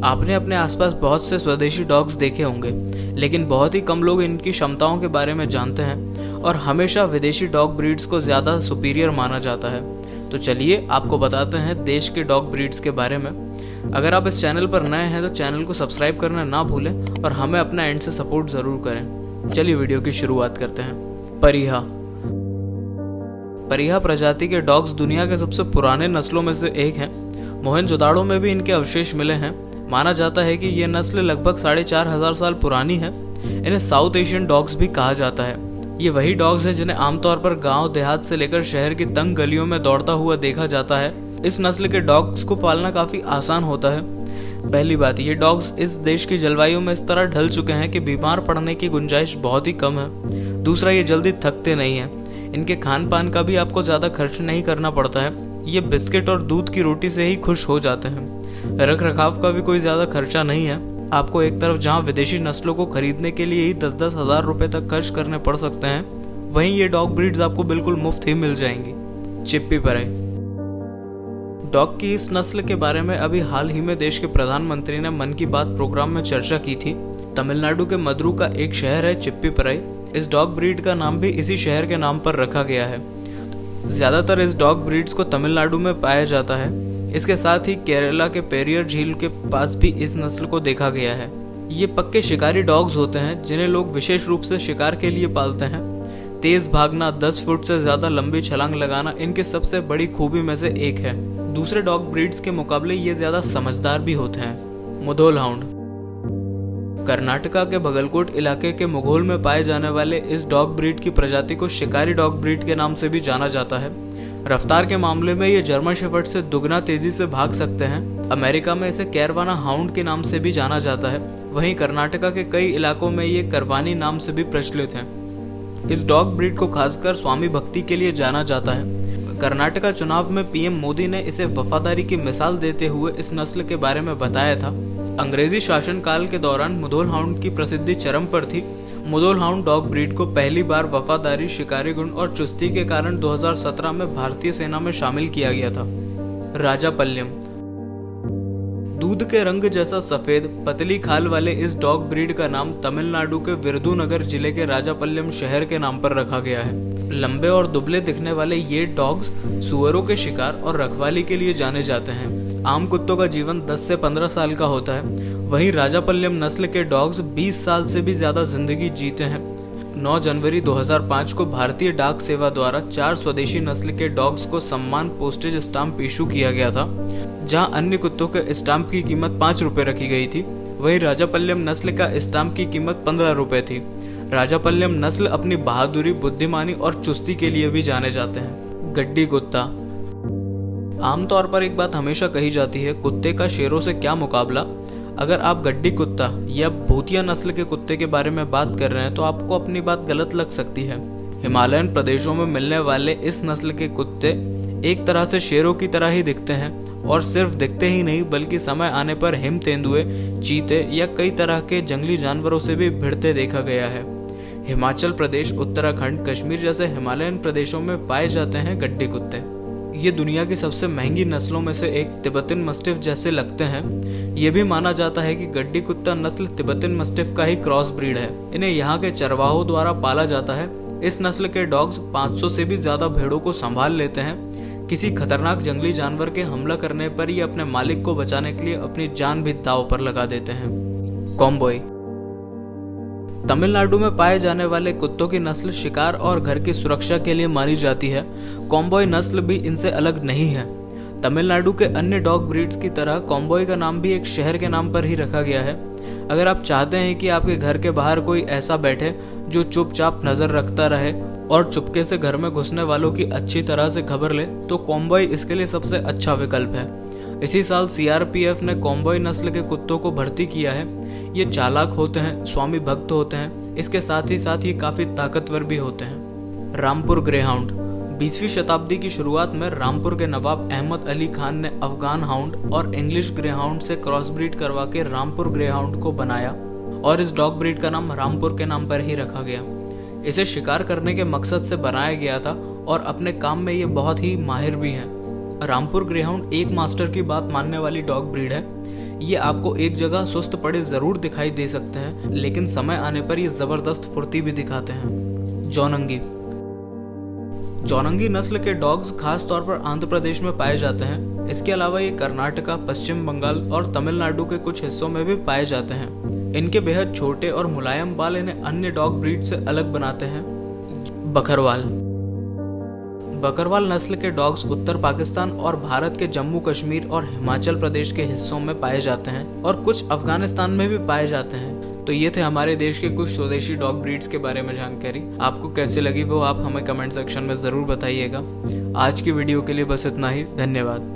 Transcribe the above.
आपने अपने आसपास बहुत से स्वदेशी डॉग्स देखे होंगे, लेकिन बहुत ही कम लोग इनकी क्षमताओं के बारे में जानते हैं और हमेशा विदेशी डॉग ब्रीड्स को ज़्यादा सुपीरियर माना जाता है। तो चलिए आपको बताते हैं देश के डॉग ब्रीड्स के बारे में। अगर आप इस चैनल पर नए हैं तो चैनल को सब्सक्राइब करना ना भूलें और हमें अपना एंड से सपोर्ट ज़रूर करें। चलिए वीडियो की शुरुआत करते हैं। परिहा। परिहा प्रजाति के डॉग्स दुनिया के सबसे पुराने नस्लों में से एक हैं। मोहनजोदाड़ो में भी इनके अवशेष मिले हैं। माना जाता है कि ये नस्ल लगभग 4500 साल पुरानी है। इन्हें साउथ एशियन डॉग्स भी कहा जाता है। ये वही डॉग्स हैं जिन्हें आमतौर पर गांव देहात से लेकर शहर की तंग गलियों में दौड़ता हुआ देखा जाता है। इस नस्ल के डॉग्स को पालना काफी आसान होता है। पहली बात, ये डॉग्स इस देश की जलवायु में इस तरह ढल चुके हैं कि बीमार पड़ने की गुंजाइश बहुत ही कम है। दूसरा, ये जल्दी थकते नहीं हैं। इनके खान पान का भी आपको ज्यादा खर्च नहीं करना पड़ता है। ये बिस्किट और दूध की रोटी से ही खुश हो जाते हैं। रख रखाव का भी कोई ज्यादा खर्चा नहीं है। आपको एक तरफ जहां विदेशी नस्लों को खरीदने के लिए ही 10-10 हजार रुपए तक खर्च करने पड़ सकते हैं, वहीं ये डॉग ब्रीड्स आपको बिल्कुल मुफ्त ही मिल जाएंगी। चिप्पी पराई। डॉग की इस नस्ल के बारे में अभी हाल ही में देश के प्रधानमंत्री ने मन की बात प्रोग्राम में चर्चा की थी। तमिलनाडु के मदुरै का एक शहर है चिप्पी पराई। इस डॉग ब्रीड का नाम भी इसी शहर के नाम पर रखा गया है। ज्यादातर इस डॉग ब्रीड्स को तमिलनाडु में पाया जाता है। इसके साथ ही केरला के पेरियर झील के पास भी इस नस्ल को देखा गया है। ये पक्के शिकारी डॉग्स होते हैं जिन्हें लोग विशेष रूप से शिकार के लिए पालते हैं। तेज भागना, 10 फुट से ज्यादा लंबी छलांग लगाना इनकी सबसे बड़ी खूबी में से एक है। दूसरे डॉग ब्रीड्स के मुकाबले ये ज्यादा समझदार भी होते हैं। मुधोल हाउंड। कर्नाटका के बगलकोट इलाके के मुघोल में पाए जाने वाले इस डॉग ब्रीड की प्रजाति को शिकारी डॉग ब्रीड के नाम से भी जाना जाता है। रफ्तार के मामले में ये जर्मन शेफर्ड से दुगना तेजी से भाग सकते हैं। अमेरिका में इसे कैरवाना हाउंड के नाम से भी जाना जाता है। वहीं कर्नाटका के कई इलाकों में ये करवानी नाम से भी प्रचलित है। इस डॉग ब्रीड को खासकर स्वामी भक्ति के लिए जाना जाता है। कर्नाटका चुनाव में पीएम मोदी ने इसे वफादारी की मिसाल देते हुए इस नस्ल के बारे में बताया था। अंग्रेजी शासनकाल के दौरान मुधोल हाउंड की प्रसिद्धि चरम पर थी। मुधोल हाउंड डॉग ब्रीड को पहली बार वफादारी, शिकारी गुण और चुस्ती के कारण 2017 में भारतीय सेना में शामिल किया गया था। राजापल्यम। दूध के रंग जैसा सफेद पतली खाल वाले इस डॉग ब्रीड का नाम तमिलनाडु के विरुधुनगर जिले के राजापल्यम शहर के नाम पर रखा गया है। लंबे और दुबले दिखने वाले ये डॉग्स सुअरों के शिकार और रखवाली के लिए जाने जाते हैं। आम कुत्तों का जीवन 10 से 15 साल का होता है। वहीं राजापल्यम नस्ल के डॉग्स 20 साल से भी ज्यादा जिंदगी जीते हैं। 9 जनवरी 2005 को भारतीय डाक सेवा द्वारा 4 स्वदेशी नस्ल के डॉग्स को सम्मान पोस्टेज स्टाम्प इशू किया गया था। जहां अन्य कुत्तों के स्टाम्प की कीमत 5 रुपए रखी गई थी, वहीं राजापल्यम नस्ल का स्टाम्प की कीमत 15 रुपए थी। राजापल्यम नस्ल अपनी बहादुरी, बुद्धिमानी और चुस्ती के लिए भी जाने जाते हैं। गड्डी कुत्ता। आमतौर पर एक बात हमेशा कही जाती है, कुत्ते का शेरों से क्या मुकाबला। अगर आप गड्डी कुत्ता या भूतिया नस्ल के कुत्ते के बारे में बात कर रहे हैं तो आपको अपनी बात गलत लग सकती है। हिमालयन प्रदेशों में मिलने वाले इस नस्ल के कुत्ते एक तरह से शेरों की तरह ही दिखते हैं और सिर्फ दिखते ही नहीं बल्कि समय आने पर हिम तेंदुए, चीते या कई तरह के जंगली जानवरों से भी भिड़ते देखा गया है। हिमाचल प्रदेश, उत्तराखंड, कश्मीर जैसे हिमालयन प्रदेशों में पाए जाते हैं गड्डी कुत्ते। ये दुनिया की सबसे महंगी नस्लों में से एक तिब्बतन मस्टिफ जैसे लगते हैं। ये भी माना जाता है कि गड्डी कुत्ता नस्ल तिब्बतन मस्टिफ का ही क्रॉस ब्रीड है। इन्हें यहाँ के चरवाहों द्वारा पाला जाता है। इस नस्ल के डॉग्स 500 से भी ज्यादा भेड़ों को संभाल लेते हैं। किसी खतरनाक जंगली जानवर के हमला करने पर ये अपने मालिक को बचाने के लिए अपनी जान भी दांव पर लगा देते हैं। कॉम्बॉय। तमिलनाडु में पाए जाने वाले कुत्तों की नस्ल शिकार और घर की सुरक्षा के लिए मानी जाती है। कॉम्बॉय नस्ल भी इनसे अलग नहीं है। तमिलनाडु के अन्य डॉग ब्रीड्स की तरह कॉम्बॉय का नाम भी एक शहर के नाम पर ही रखा गया है। अगर आप चाहते हैं कि आपके घर के बाहर कोई ऐसा बैठे जो चुपचाप नजर रखता रहे और चुपके से घर में घुसने वालों की अच्छी तरह से खबर ले, तो कॉम्बॉय इसके लिए सबसे अच्छा विकल्प है। इसी साल सीआरपीएफ ने कॉम्बॉय नस्ल के कुत्तों को भर्ती किया है। ये चालाक होते हैं, स्वामी भक्त होते हैं, इसके साथ ही ये काफी ताकतवर भी होते हैं। रामपुर ग्रेहाउंड। 20वीं शताब्दी की शुरुआत में रामपुर के नवाब अहमद अली खान ने अफगान हाउंड और इंग्लिश ग्रेहाउंड से क्रॉस ब्रीड करवा के रामपुर ग्रेहाउंड को बनाया और इस डॉग ब्रीड का नाम रामपुर के नाम पर ही रखा गया। इसे शिकार करने के मकसद से बनाया गया था और अपने काम में ये बहुत ही माहिर भी हैं। रामपुर ग्रेहाउंड एक मास्टर की बात मानने वाली डॉग ब्रीड है। ये आपको एक जगह सुस्त पड़े जरूर दिखाई दे सकते हैं, लेकिन समय आने पर ये जबरदस्त फुर्ती भी दिखाते हैं। जौनंगी। जौनंगी नस्ल के डॉग्स खास तौर पर आंध्र प्रदेश में पाए जाते हैं। इसके अलावा ये कर्नाटका, पश्चिम बंगाल और तमिलनाडु के कुछ हिस्सों में भी पाए जाते हैं। इनके बेहद छोटे और मुलायम बाल इन्हें अन्य डॉग ब्रीड से अलग बनाते हैं। बकरवाल। बकरवाल नस्ल के डॉग्स उत्तर पाकिस्तान और भारत के जम्मू कश्मीर और हिमाचल प्रदेश के हिस्सों में पाए जाते हैं और कुछ अफगानिस्तान में भी पाए जाते हैं। तो ये थे हमारे देश के कुछ स्वदेशी डॉग ब्रीड्स के बारे में जानकारी। आपको कैसे लगी वो आप हमें कमेंट सेक्शन में ज़रूर बताइएगा। आज की वीडियो के लिए बस इतना ही। धन्यवाद।